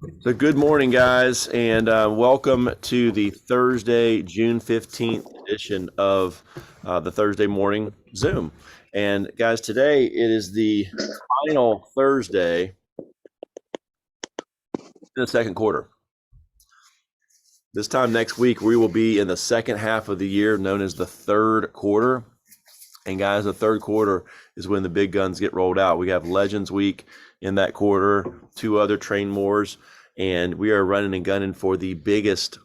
So good morning, guys, and welcome to the Thursday, June 15th edition of the Thursday Morning Zoom. And guys, today it is the final Thursday in the second quarter. This time next week, we will be in the second half of the year known as the third quarter. And guys, the third quarter is when the big guns get rolled out. We have Legends Week in that quarter, two other Train Mores, and we are running and gunning for the biggest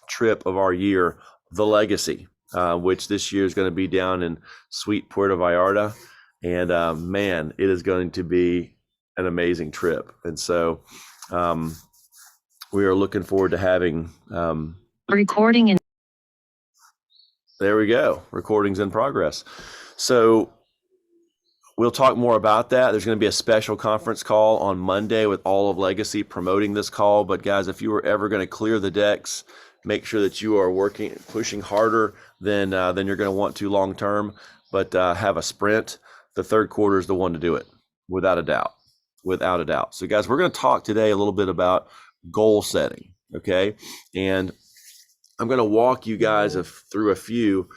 trip of our year, the Legacy, which this year is going to be down in sweet Puerto Vallarta. And man, it is going to be an amazing trip. And so we are looking forward to having recording. There we go. Recordings in progress. So we'll talk more about that. There's going to be a special conference call on Monday with all of Legacy promoting this call. But guys, if you were ever going to clear the decks, make sure that you are pushing harder than you're going to want to long term. But have a sprint. The third quarter is the one to do it, without a doubt. Without a doubt. So guys, we're going to talk today a little bit about goal setting. Okay, and I'm going to walk you guys through a few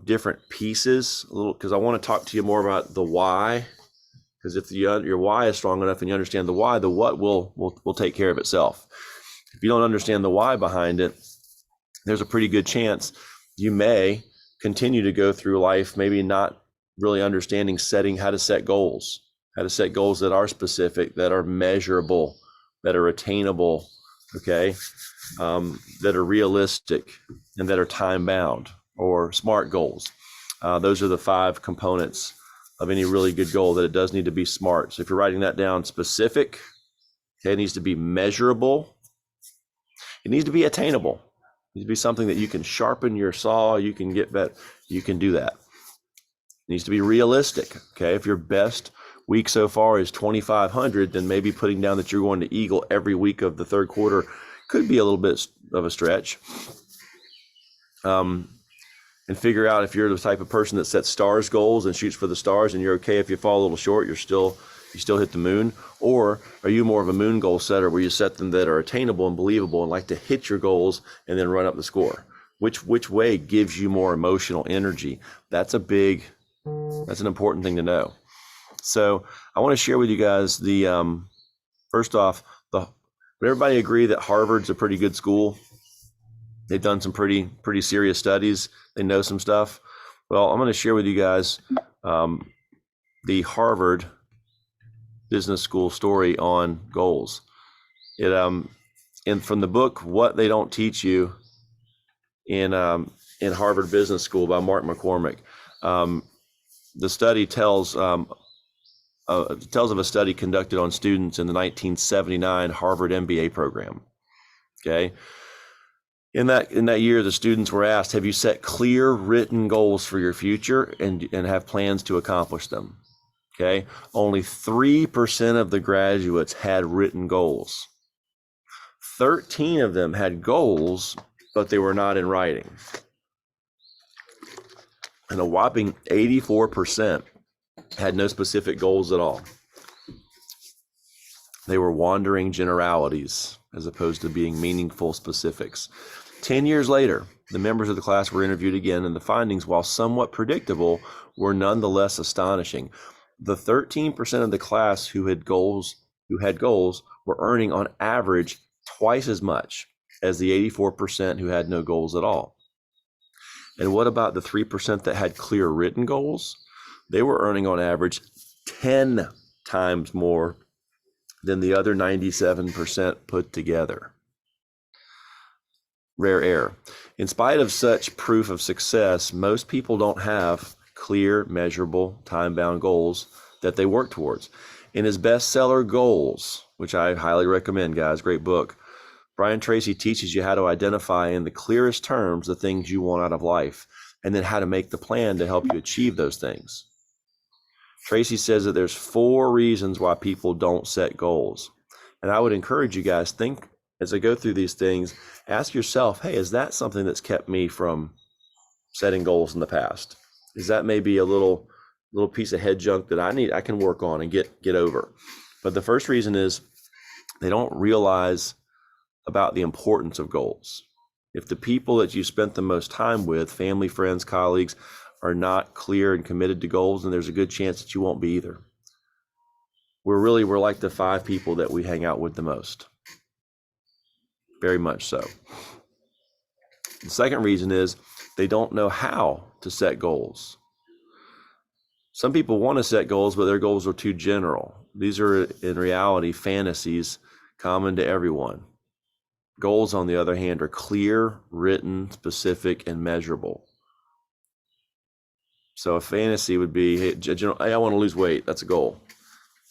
different pieces, because I want to talk to you more about the why. Because if your why is strong enough and you understand the why, the what will take care of itself. If you don't understand the why behind it, there's a pretty good chance you may continue to go through life maybe not really understanding how to set goals that are specific, that are measurable, that are attainable, okay, that are realistic, and that are time-bound, or SMART goals. Those are the 5 components of any really good goal, that it does need to be SMART. So if you're writing that down, specific, okay, it needs to be measurable. It needs to be attainable. It needs to be something that you can sharpen your saw, you can get better, you can do that. It needs to be realistic, okay? If your best week so far is 2,500, then maybe putting down that you're going to eagle every week of the third quarter could be a little bit of a stretch. And figure out if you're the type of person that sets stars goals and shoots for the stars, and you're okay if you fall a little short, you still hit the moon. Or are you more of a moon goal setter, where you set them that are attainable and believable and like to hit your goals and then run up the score? Which way gives you more emotional energy? That's an important thing to know. So I want to share with you guys first off, would everybody agree that Harvard's a pretty good school? They've done some pretty serious studies. They know some stuff. Well, I'm going to share with you guys the Harvard Business School story on goals. And from the book "What They Don't Teach You" in Harvard Business School by Mark McCormick, the study tells of a study conducted on students in the 1979 Harvard MBA program. Okay. In that year, the students were asked, have you set clear written goals for your future and have plans to accomplish them? Okay. Only 3% of the graduates had written goals. 13 of them had goals, but they were not in writing. And a whopping 84% had no specific goals at all. They were wandering generalities as opposed to being meaningful specifics. 10 years later, the members of the class were interviewed again, and the findings, while somewhat predictable, were nonetheless astonishing. The 13% of the class who had goals were earning on average twice as much as the 84% who had no goals at all. And what about the 3% that had clear written goals? They were earning on average 10 times more than the other 97% put together. Rare air. In spite of such proof of success, most people don't have clear, measurable, time-bound goals that they work towards. In his bestseller Goals, which I highly recommend, guys, great book, Brian Tracy teaches you how to identify in the clearest terms the things you want out of life, and then how to make the plan to help you achieve those things. Tracy says that there's 4 reasons why people don't set goals. And I would encourage you guys, think as I go through these things, ask yourself, hey, is that something that's kept me from setting goals in the past? Is that maybe a little piece of head junk that I can work on and get over? But the first reason is they don't realize about the importance of goals. If the people that you spent the most time with, family, friends, colleagues, are not clear and committed to goals, then there's a good chance that you won't be either. We're like the 5 people that we hang out with the most. Very much so. The second reason is they don't know how to set goals. Some people want to set goals, but their goals are too general. These are, in reality, fantasies common to everyone. Goals, on the other hand, are clear, written, specific, and measurable. So a fantasy would be, hey, I want to lose weight. That's a goal.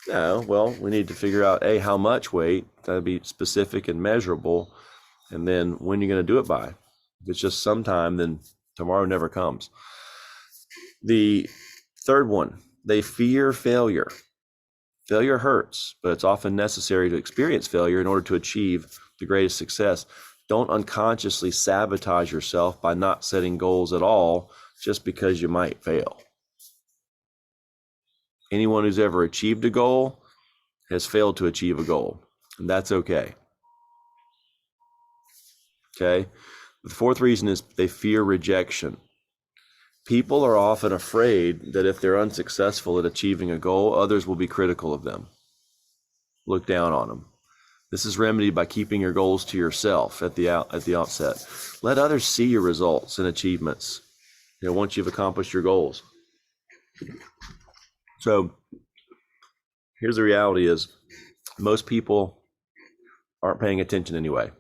No, well, we need to figure out, A, how much weight. That'd be specific and measurable. And then when you're going to do it by. If it's just sometime, then tomorrow never comes. The third one, they fear failure. Failure hurts, but it's often necessary to experience failure in order to achieve the greatest success. Don't unconsciously sabotage yourself by not setting goals at all just because you might fail. Anyone who's ever achieved a goal has failed to achieve a goal, and that's okay. Okay? The fourth reason is they fear rejection. People are often afraid that if they're unsuccessful at achieving a goal, others will be critical of them, look down on them. This is remedied by keeping your goals to yourself at the outset. Let others see your results and achievements, once you've accomplished your goals. So here's the reality is most people aren't paying attention anyway.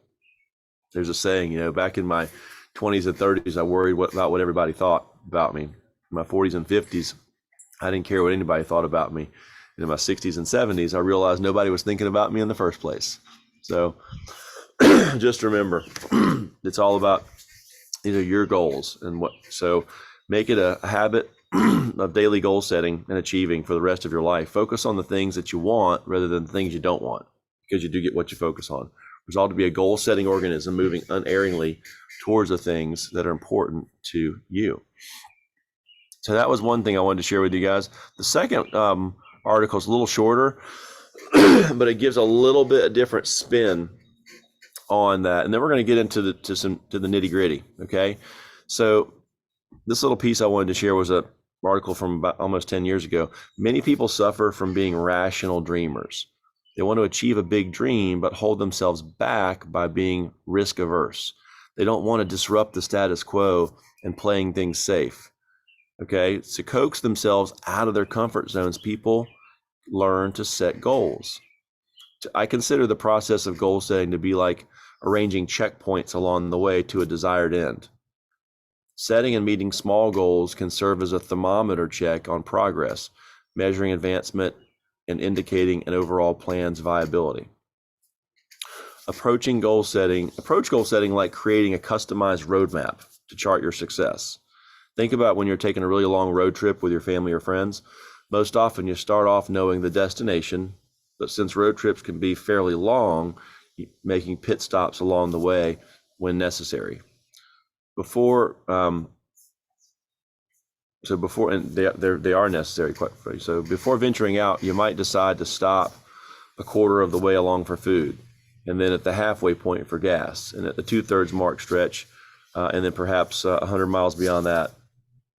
There's a saying, back in my 20s and 30s, I worried about what everybody thought about me. In my 40s and 50s, I didn't care what anybody thought about me. And in my 60s and 70s, I realized nobody was thinking about me in the first place. So just remember, it's all about your goals and what. So make it a habit of daily goal setting and achieving for the rest of your life. Focus on the things that you want rather than the things you don't want, because you do get what you focus on. Resolve to be a goal-setting organism moving unerringly towards the things that are important to you. So that was one thing I wanted to share with you guys. The second article is a little shorter, but it gives a little bit of different spin on that. And then we're going to get into the nitty-gritty, okay? So this little piece I wanted to share was an article from about almost 10 years ago. Many people suffer from being rational dreamers. They want to achieve a big dream, but hold themselves back by being risk averse. They don't want to disrupt the status quo and playing things safe. Okay, to coax themselves out of their comfort zones, people learn to set goals. I consider the process of goal setting to be like arranging checkpoints along the way to a desired end. Setting and meeting small goals can serve as a thermometer check on progress, measuring advancement and indicating an overall plan's viability. Approach goal setting like creating a customized roadmap to chart your success. Think about when you're taking a really long road trip with your family or friends. Most often you start off knowing the destination, but since road trips can be fairly long, making pit stops along the way when necessary. And they are necessary, quite frankly. So before venturing out, you might decide to stop a quarter of the way along for food, and then at the halfway point for gas, and at the 2/3 mark stretch, and then perhaps 100 miles beyond that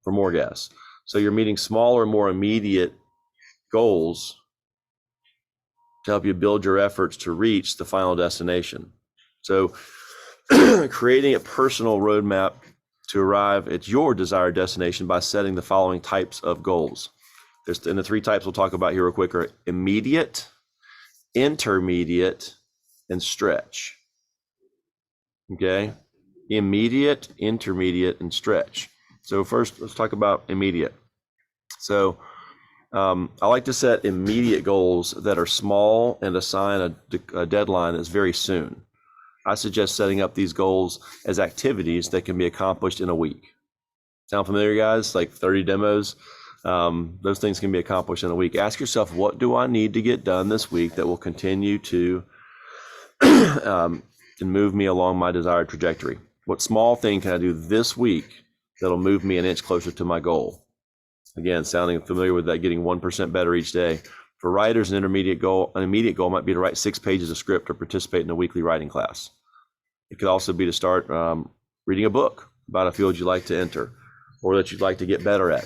for more gas. So you're meeting smaller, more immediate goals to help you build your efforts to reach the final destination. So creating a personal roadmap to arrive at your desired destination by setting the following types of goals. And the 3 types we'll talk about here real quick are immediate, intermediate, and stretch. Okay? Immediate, intermediate, and stretch. So first, let's talk about immediate. So I like to set immediate goals that are small and assign a deadline that's very soon. I suggest setting up these goals as activities that can be accomplished in a week. Sound familiar, guys? Like 30 demos? Those things can be accomplished in a week. Ask yourself, what do I need to get done this week that will continue to and move me along my desired trajectory? What small thing can I do this week that'll move me an inch closer to my goal? Again, sounding familiar with that, getting 1% better each day. For writers, an immediate goal might be to write 6 pages of script or participate in a weekly writing class. It could also be to start reading a book about a field you'd like to enter or that you'd like to get better at.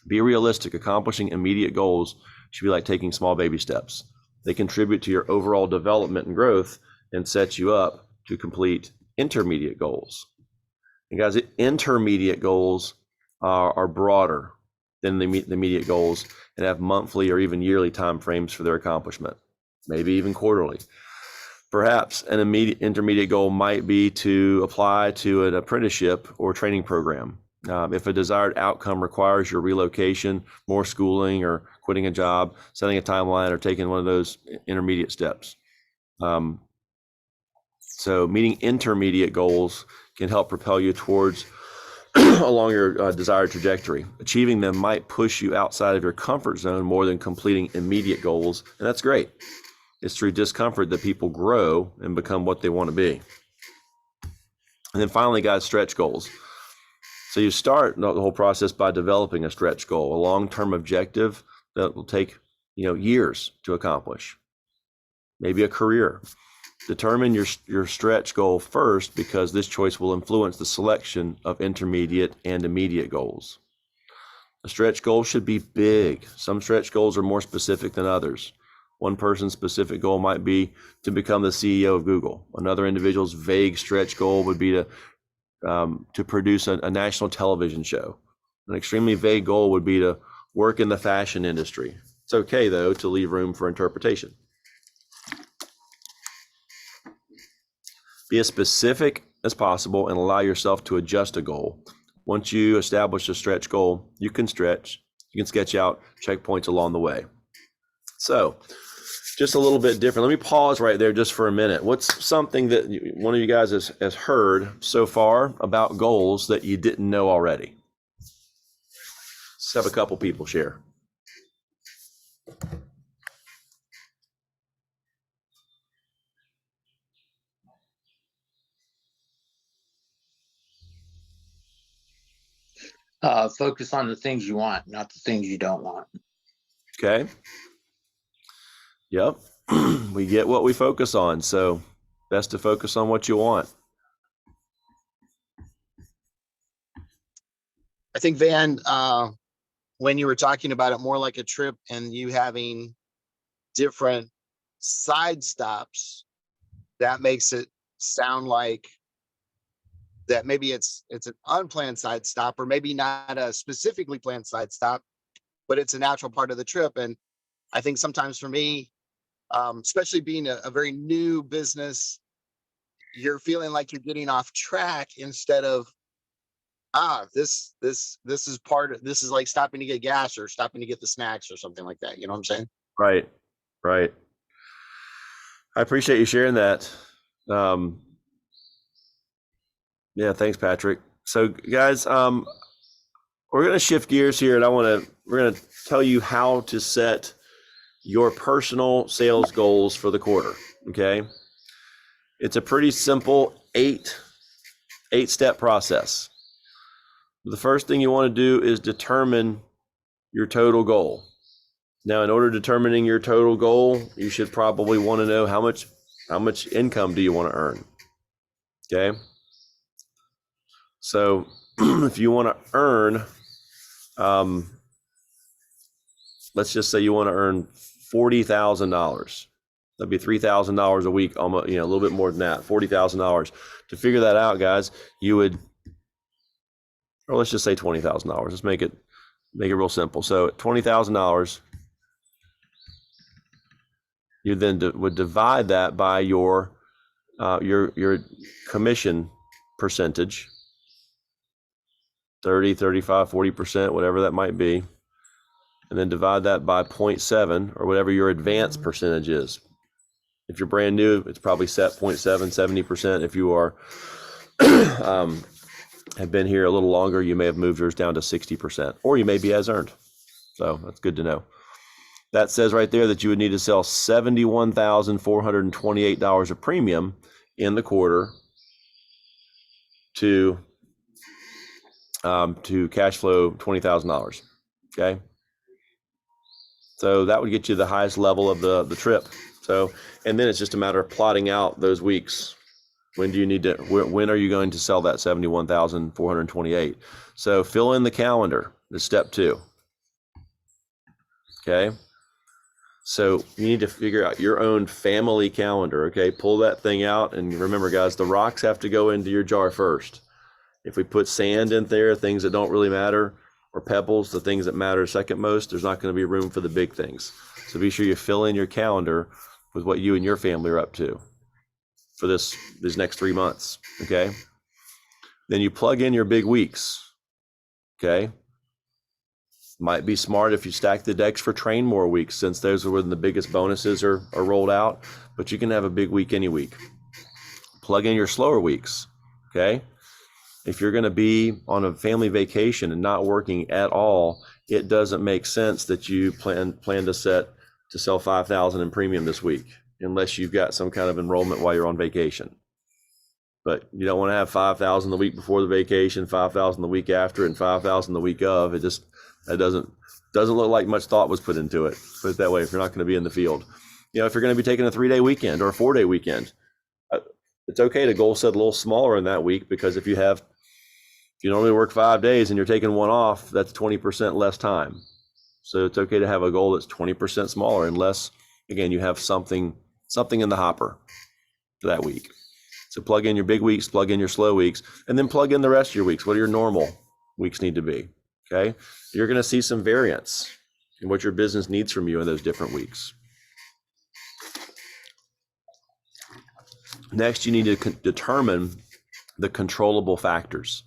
Be realistic. Accomplishing immediate goals should be like taking small baby steps. They contribute to your overall development and growth and set you up to complete intermediate goals. And guys, intermediate goals are broader than the immediate goals and have monthly or even yearly time frames for their accomplishment, maybe even quarterly. Perhaps an intermediate goal might be to apply to an apprenticeship or training program. If a desired outcome requires your relocation, more schooling, or quitting a job, setting a timeline, or taking one of those intermediate steps. So meeting intermediate goals can help propel you towards along your desired trajectory. Achieving them might push you outside of your comfort zone more than completing immediate goals, and that's great. It's through discomfort that people grow and become what they want to be. And then finally, guys, stretch goals. So you start the whole process by developing a stretch goal, a long-term objective that will take years to accomplish, maybe a career. Determine your stretch goal first, because this choice will influence the selection of intermediate and immediate goals. A stretch goal should be big. Some stretch goals are more specific than others. One person's specific goal might be to become the CEO of Google. Another individual's vague stretch goal would be to produce a national television show. An extremely vague goal would be to work in the fashion industry. It's okay, though, to leave room for interpretation. Be as specific as possible and allow yourself to adjust a goal. Once you establish a stretch goal, you can sketch out checkpoints along the way. So, just a little bit different. Let me pause right there just for a minute. What's something that one of you guys has heard so far about goals that you didn't know already? Let's have a couple people share. Focus on the things you want, not the things you don't want. Okay. Yep. We get what we focus on. So best to focus on what you want. I think, Van, when you were talking about it more like a trip and you having different side stops, that makes it sound like that maybe it's an unplanned side stop, or maybe not a specifically planned side stop, but it's a natural part of the trip. And I think sometimes for me, especially being a very new business, you're feeling like you're getting off track instead of, this is like stopping to get gas or stopping to get the snacks or something like that. You know what I'm saying? Right. I appreciate you sharing that. Yeah, thanks, Patrick. So guys, we're going to shift gears here, and we're going to tell you how to set your personal sales goals for the quarter. Okay. It's a pretty simple eight-step process. The first thing you want to do is determine your total goal. Now, in order to determining your total goal, you should probably want to know how much income do you want to earn. Okay. So if you want to earn, let's just say you want to earn $40,000. That'd be $3,000 a week, almost, a little bit more than that, $40,000. To figure that out, guys, you would, or let's just say $20,000. Let's make it real simple. So $20,000, you then would divide that by your commission percentage, 30, 35, 40%, whatever that might be, and then divide that by 0.7 or whatever your advance percentage is. If you're brand new, it's probably set 0.7, 70%. If you are have been here a little longer, you may have moved yours down to 60%, or you may be as earned. So that's good to know. That says right there that you would need to sell $71,428 of premium in the quarter to cash flow $20,000. Okay. So that would get you the highest level of the trip. So, and then it's just a matter of plotting out those weeks. When do you need to, when are you going to sell that 71,428? So fill in the calendar is step 2. Okay. So you need to figure out your own family calendar. Okay. Pull that thing out. And remember, guys, the rocks have to go into your jar first. If we put sand in there, things that don't really matter, or pebbles, the things that matter second most, there's not going to be room for the big things. So be sure you fill in your calendar with what you and your family are up to for these next 3 months. Okay. Then you plug in your big weeks. Okay. Might be smart if you stack the decks for train more weeks, since those are when the biggest bonuses are rolled out, but you can have a big week any week. Plug in your slower weeks. Okay. If you're going to be on a family vacation and not working at all, it doesn't make sense that you plan to sell 5,000 in premium this week, unless you've got some kind of enrollment while you're on vacation. But you don't want to have 5,000 the week before the vacation, 5,000 the week after, and 5,000 the week of. That doesn't look like much thought was put into it. Put it that way. If you're not going to be in the field, if you're going to be taking a 3-day weekend or a 4-day weekend, it's okay to goal set a little smaller in that week, because if you normally work 5 days and you're taking one off, that's 20% less time. So it's okay to have a goal that's 20% smaller, unless, again, you have something in the hopper for that week. So plug in your big weeks, plug in your slow weeks, and then plug in the rest of your weeks. What do your normal weeks need to be? Okay. You're going to see some variance in what your business needs from you in those different weeks. Next, you need to determine the controllable factors.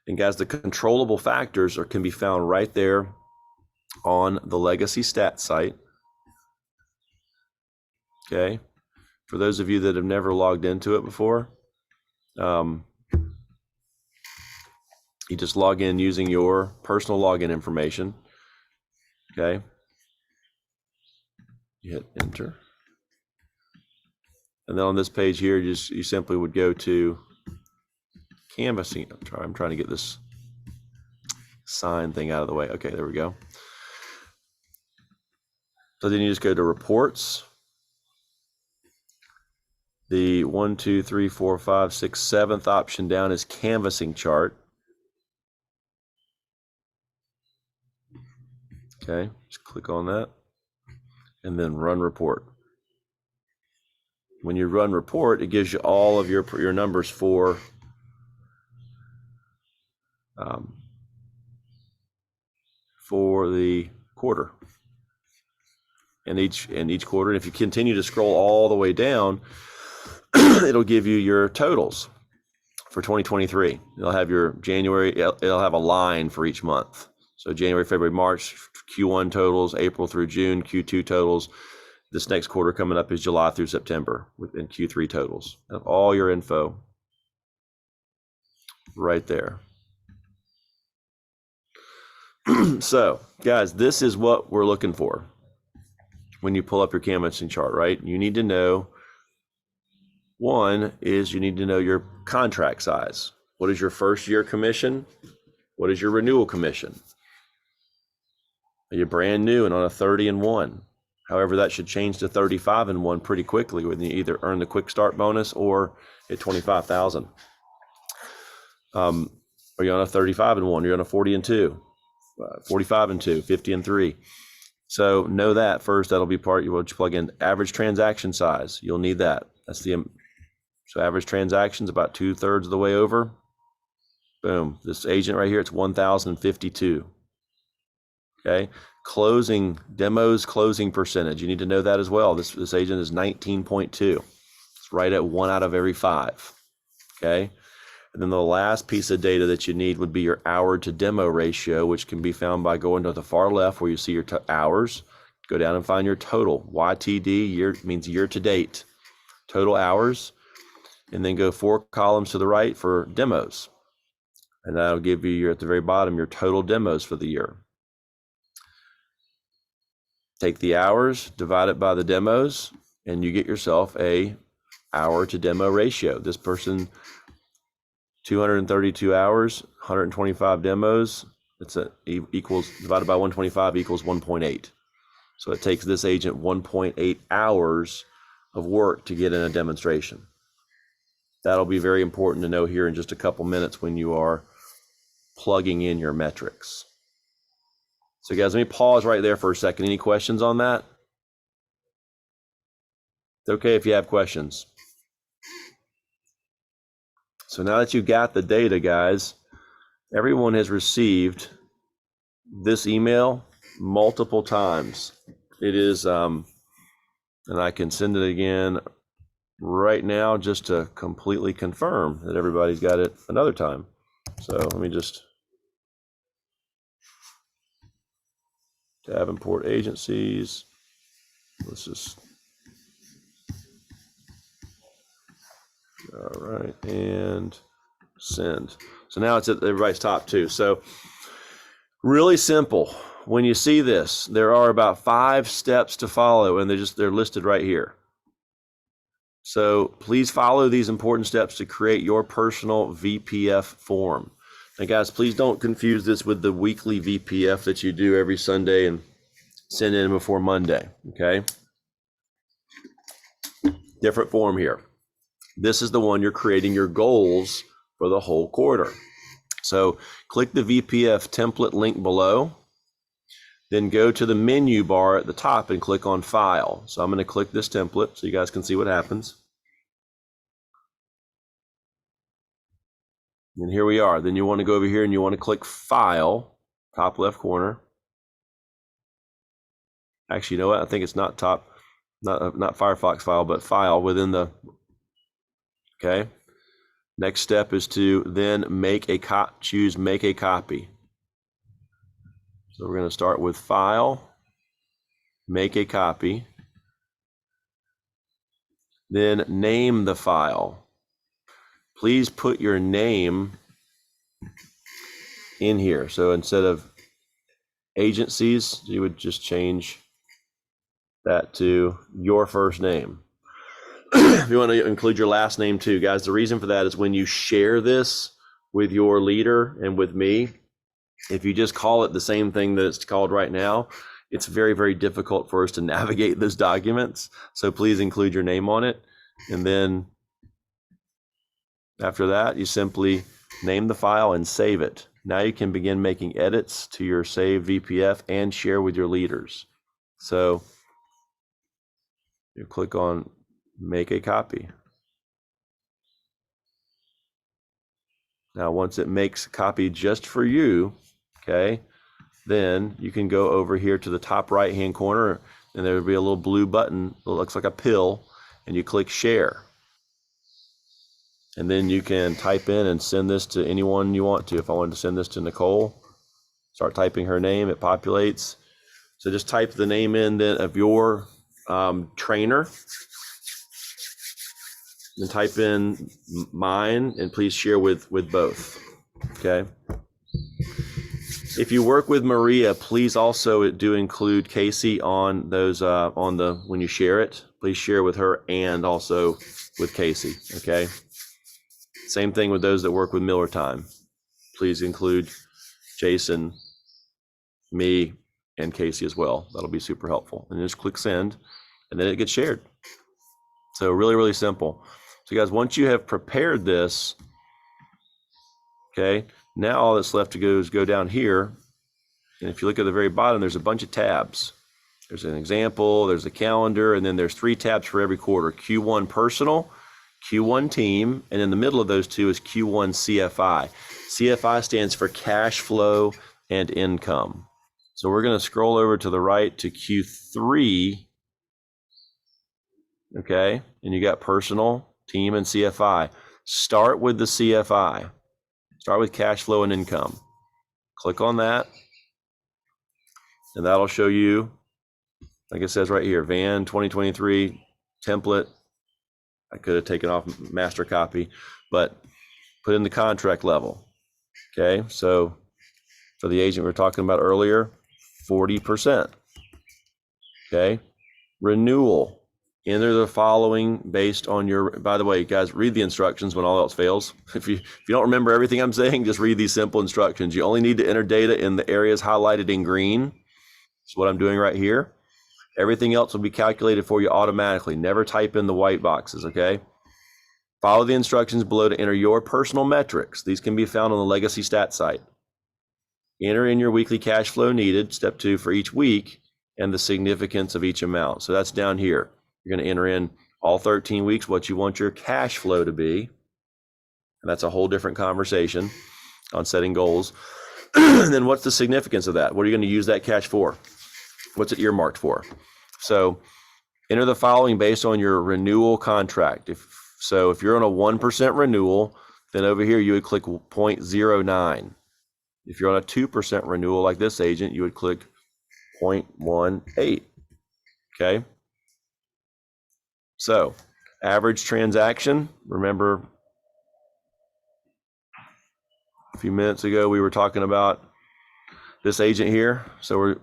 And guys, the controllable factors can be found right there on the Legacy Stats site. Okay. For those of you that have never logged into it before, you just log in using your personal login information. Okay. You hit enter. And then on this page here, you simply would go to canvassing. I'm trying to get this sign thing out of the way. Okay, there we go. So then you just go to reports. The 1, 2, 3, 4, 5, 6, 7th option down is canvassing chart. Okay, just click on that and then run report. When you run report, it gives you all of your numbers for the quarter. And each quarter, and if you continue to scroll all the way down, it'll give you your totals for 2023. It'll have your January, it'll have a line for each month. So January, February, March, Q1 totals, April through June, Q2 totals. This next quarter coming up is July through September within Q3 totals. Have all your info right there. So, guys, this is what we're looking for when you pull up your canvassing chart, right? You need to know, one is you need to know your contract size. What is your first year commission? What is your renewal commission? Are you brand new and on a 30-1? However, that should change to 35-1 pretty quickly when you either earn the quick start bonus or at 25,000. Are you on a 35-1? You're on a 40-2, 45-2, 50-3. So know that first. That'll be part. You will plug in average transaction size. You'll need that. So average transactions about 2/3 of the way over. Boom. This agent right here, it's 1,052. Okay. Closing percentage. You need to know that as well. This agent is 19.2. It's right at 1 out of every 5. Okay. And then the last piece of data that you need would be your hour to demo ratio, which can be found by going to the far left where you see your hours. Go down and find your total. YTD, year means year to date. Total hours. And then go 4 columns to the right for demos. And that'll give you at the very bottom your total demos for the year. Take the hours, divide it by the demos, and you get yourself a hour to demo ratio. This person, 232 hours, 125 demos. It's equals divided by 125 equals 1.8. So it takes this agent 1.8 hours of work to get in a demonstration. That'll be very important to know here in just a couple minutes when you are plugging in your metrics. So guys, let me pause right there for a second. Any questions on that? It's okay if you have questions. So now that you've got the data, guys, everyone has received this email multiple times. It is, and I can send it again right now just to completely confirm that everybody's got it another time. So let me just, Davenport agencies, let's just, all right, and send. So now it's at everybody's top too. So really simple. When you see this, there are about 5 steps to follow, and they're listed right here. So please follow these important steps to create your personal VPF form. And guys, please don't confuse this with the weekly VPF that you do every Sunday and send in before Monday, okay? Different form here. This is the one you're creating your goals for the whole quarter. So click the VPF template link below, then go to the menu bar at the top and click on File. So I'm going to click this template so you guys can see what happens. And here we are. Then you want to go over here and you want to click File, top left corner. Actually, you know what? I think it's not top, not Firefox file, but File within the, okay. Next step is to then choose Make a Copy. So we're going to start with File, Make a Copy, then name the file. Please put your name in here. So instead of agencies, you would just change that to your first name. If you want to include your last name too, guys, the reason for that is when you share this with your leader and with me, if you just call it the same thing that it's called right now, it's very, very difficult for us to navigate those documents. So please include your name on it. And then after that, you simply name the file and save it. Now you can begin making edits to your saved VPF and share with your leaders. So you click on Make a Copy. Now, once it makes a copy just for you, okay, then you can go over here to the top right-hand corner, and there will be a little blue button that looks like a pill, and you click Share. And then you can type in and send this to anyone you want to. If I wanted to send this to Nicole, start typing her name, it populates. So just type the name in then of your trainer, and type in mine, and please share with both, okay? If you work with Maria, please also do include Casey on those when you share it. Please share with her and also with Casey, okay? Same thing with those that work with Miller Time. Please include Jason, me, and Casey as well. That'll be super helpful. And just click send, and then it gets shared. So really, really simple. So guys, once you have prepared this, okay, now all that's left to go is go down here. And if you look at the very bottom, there's a bunch of tabs. There's an example, there's a calendar, and then there's 3 tabs for every quarter. Q1 personal, Q1 team, and in the middle of those two is Q1 CFI. CFI stands for cash flow and income. So we're going to scroll over to the right to Q3. Okay, and you got personal, team, and CFI. Start with the CFI. Start with cash flow and income. Click on that, and that'll show you, like it says right here, Van 2023 template. I could have taken off master copy, but put in the contract level. Okay, so for the agent we were talking about earlier, 40%. Okay, renewal. Enter the following based on your, by the way, guys, read the instructions when all else fails. If you don't remember everything I'm saying, just read these simple instructions. You only need to enter data in the areas highlighted in green. That's what I'm doing right here. Everything else will be calculated for you automatically. Never type in the white boxes, okay? Follow the instructions below to enter your personal metrics. These can be found on the Legacy Stat site. Enter in your weekly cash flow needed, step 2, for each week, and the significance of each amount. So that's down here. You're going to enter in all 13 weeks what you want your cash flow to be. And that's a whole different conversation on setting goals. And then what's the significance of that? What are you going to use that cash for? What's it earmarked for? So enter the following based on your renewal contract. If you're on a 1% renewal, then over here you would click 0.09. If you're on a 2% renewal like this agent, you would click 0.18. Okay. So average transaction, remember a few minutes ago we were talking about this agent here. So we're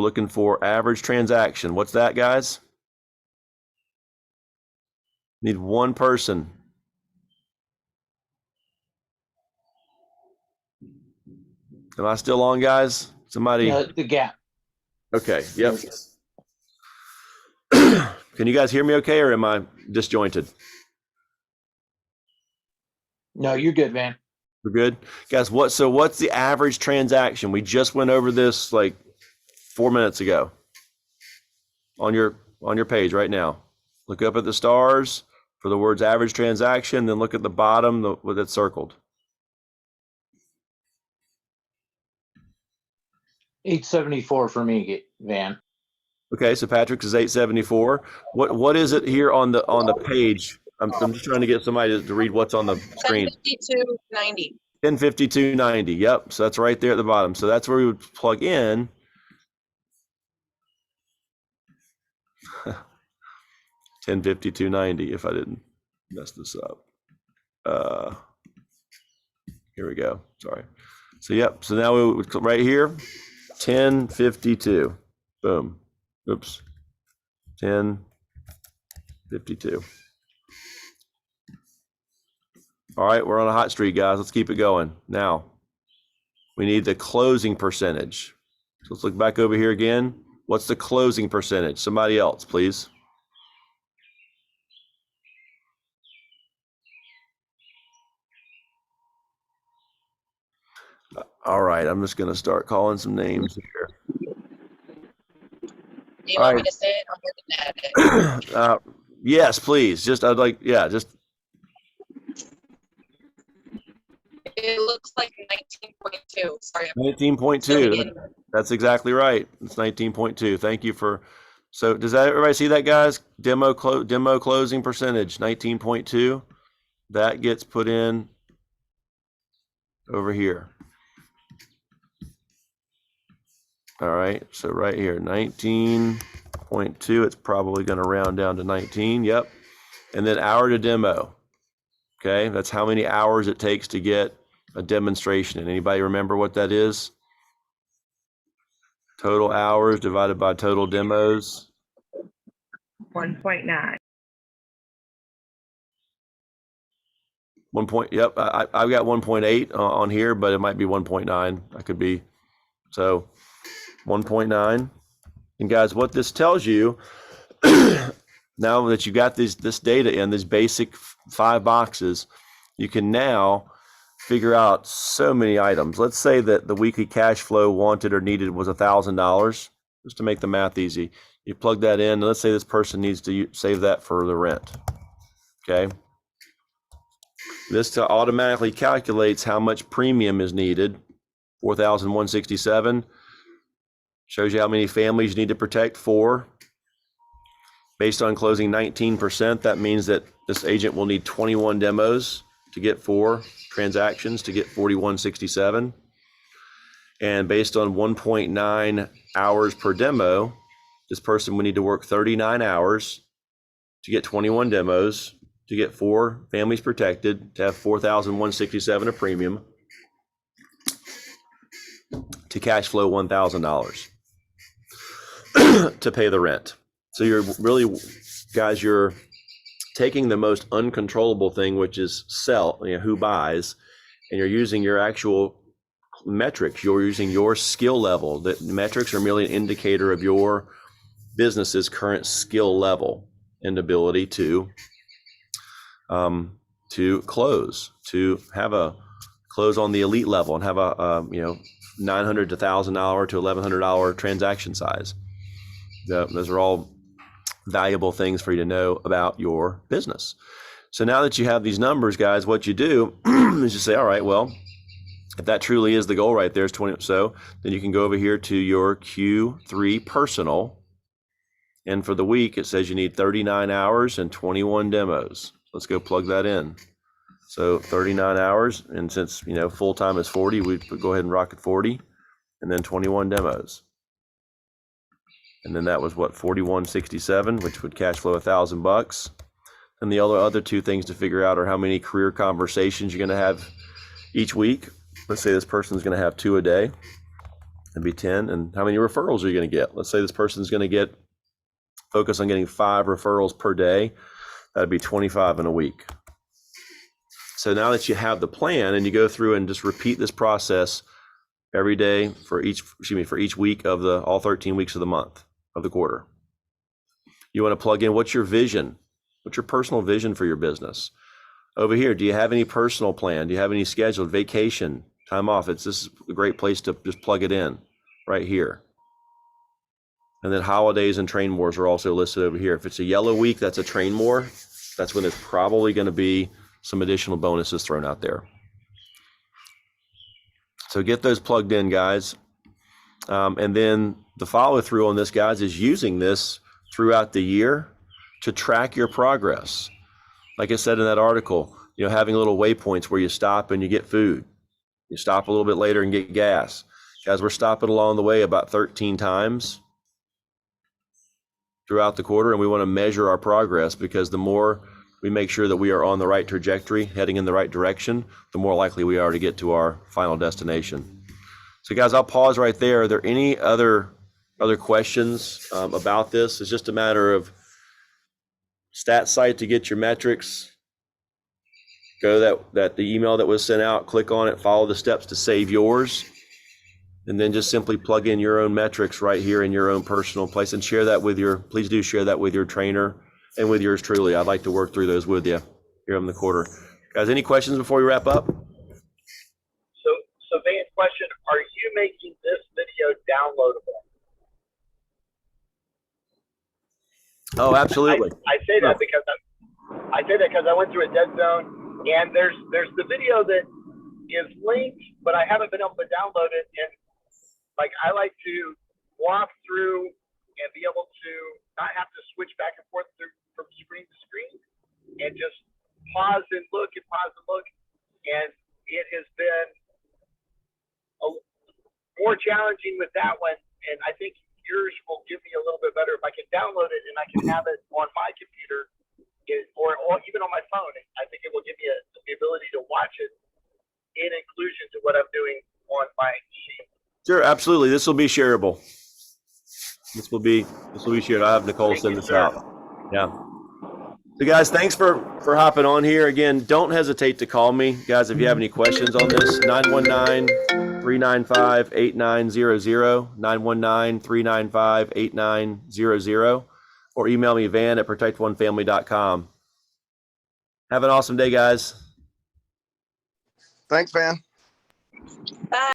looking for average transaction. What's that, guys? Need one person. Am I still on, guys? Somebody? The gap. Okay. Yep. Can you guys hear me okay, or am I disjointed? No, you're good, man. We're good, guys. What's the average transaction? We just went over this like 4 minutes ago. On your page right now, look up at the stars for the words average transaction, then look at the bottom with it circled. 874 for me, Van. Okay, so Patrick's is 874. What is it here on the page? I'm just trying to get somebody to read what's on the screen. 1052.90. 1052.90. Yep. So that's right there at the bottom. So that's where we would plug in. $1052.90 if I didn't mess this up. Here we go. Sorry. So yep. So now we would right here, 1052. Boom. Oops. 1052. All right, we're on a hot streak, guys. Let's keep it going. Now, we need the closing percentage. So let's look back over here again. What's the closing percentage? Somebody else, please. All right, I'm just going to start calling some names here. Do you want me to say it? I'm looking at it. Yes, please. I'd like, just. It looks like 19.2. Sorry. 19.2. That's exactly right. It's 19.2. Thank you for. So does everybody see that, guys? Demo closing percentage, 19.2. That gets put in over here. All right. So right here, 19.2. It's probably going to round down to 19. Yep. And then hour to demo. Okay. That's how many hours it takes to get a demonstration. And anybody remember what that is? Total hours divided by total demos. 1.9. 1 point. Yep. I've got 1.8 on here, but it might be 1.9. I could be. So 1.9. And guys, what this tells you, now that you got this data in these basic 5 boxes, you can now figure out so many items. Let's say that the weekly cash flow wanted or needed was $1,000, just to make the math easy. You plug that in, and let's say this person needs to save that for the rent. Okay. This automatically calculates how much premium is needed. 4,167 shows you how many families you need to protect for. Based on closing 19%, that means that this agent will need 21 demos to get 4 transactions to get 4,167. And based on 1.9 hours per demo, this person would need to work 39 hours to get 21 demos, to get 4 families protected, to have 4,167 of premium, to cash flow $1,000 to pay the rent. So you're really, guys, you're taking the most uncontrollable thing, which is who buys, and you're using your actual metrics. You're using your skill level. That metrics are merely an indicator of your business's current skill level and ability to close, to have a close on the elite level and have a $900 to $1,000 to $1,100 transaction size. Those are all valuable things for you to know about your business. So now that you have these numbers, guys, what you do is you say, all right, well, if that truly is the goal right there is 20, so then you can go over here to your Q3 personal. And for the week, it says you need 39 hours and 21 demos. Let's go plug that in. So 39 hours, and since full time is 40, we go ahead and rock at 40, and then 21 demos. And then that was what, 4167, which would cash flow $1,000. And the other two things to figure out are how many career conversations you're going to have each week. Let's say this person's going to have 2 a day. That'd be 10. And how many referrals are you going to get? Let's say this person's going to focus on getting 5 referrals per day. That'd be 25 in a week. So now that you have the plan and you go through and just repeat this process every day for each week of all 13 weeks of the month of the quarter. You want to plug in, what's your vision? What's your personal vision for your business? Over here, do you have any personal plan? Do you have any scheduled vacation, time off? This is a great place to just plug it in right here. And then holidays and train mores are also listed over here. If it's a yellow week, that's a train more. That's when there's probably going to be some additional bonuses thrown out there. So get those plugged in, guys. And then the follow through on this, guys, is using this throughout the year to track your progress. Like I said in that article, having little waypoints where you stop and you get food. You stop a little bit later and get gas. Guys, we're stopping along the way about 13 times throughout the quarter, and we want to measure our progress, because the more we make sure that we are on the right trajectory, heading in the right direction, the more likely we are to get to our final destination. So guys, I'll pause right there. Are there any other questions about this? It's just a matter of stat site to get your metrics. Go that the email that was sent out, click on it, follow the steps to save yours, and then just simply plug in your own metrics right here in your own personal place, and please do share that with your trainer and with yours truly. I'd like to work through those with you here in the quarter. Guys, any questions before we wrap up? So Van, question, are you making this video downloadable? Oh, absolutely. I say that because I went through a dead zone, and there's the video that is linked, but I haven't been able to download it. And I like to walk through and be able to not have to switch back and forth from screen to screen, and just pause and look and pause and look. And it has been more challenging with that one, and I think yours will give me a little bit better if I can download it and I can have it on my computer or even on my phone. I think it will give me the ability to watch it in inclusion to what I'm doing on my machine. Sure, absolutely. This will be shareable. This will be shared. I'll have Nicole send this out. Yeah. So guys, thanks for hopping on here. Again, don't hesitate to call me. Guys, if you have any questions on this, 919-395-8900, 919-395-8900, or email me, van@protectonefamily.com. Have an awesome day, guys. Thanks, Van. Bye.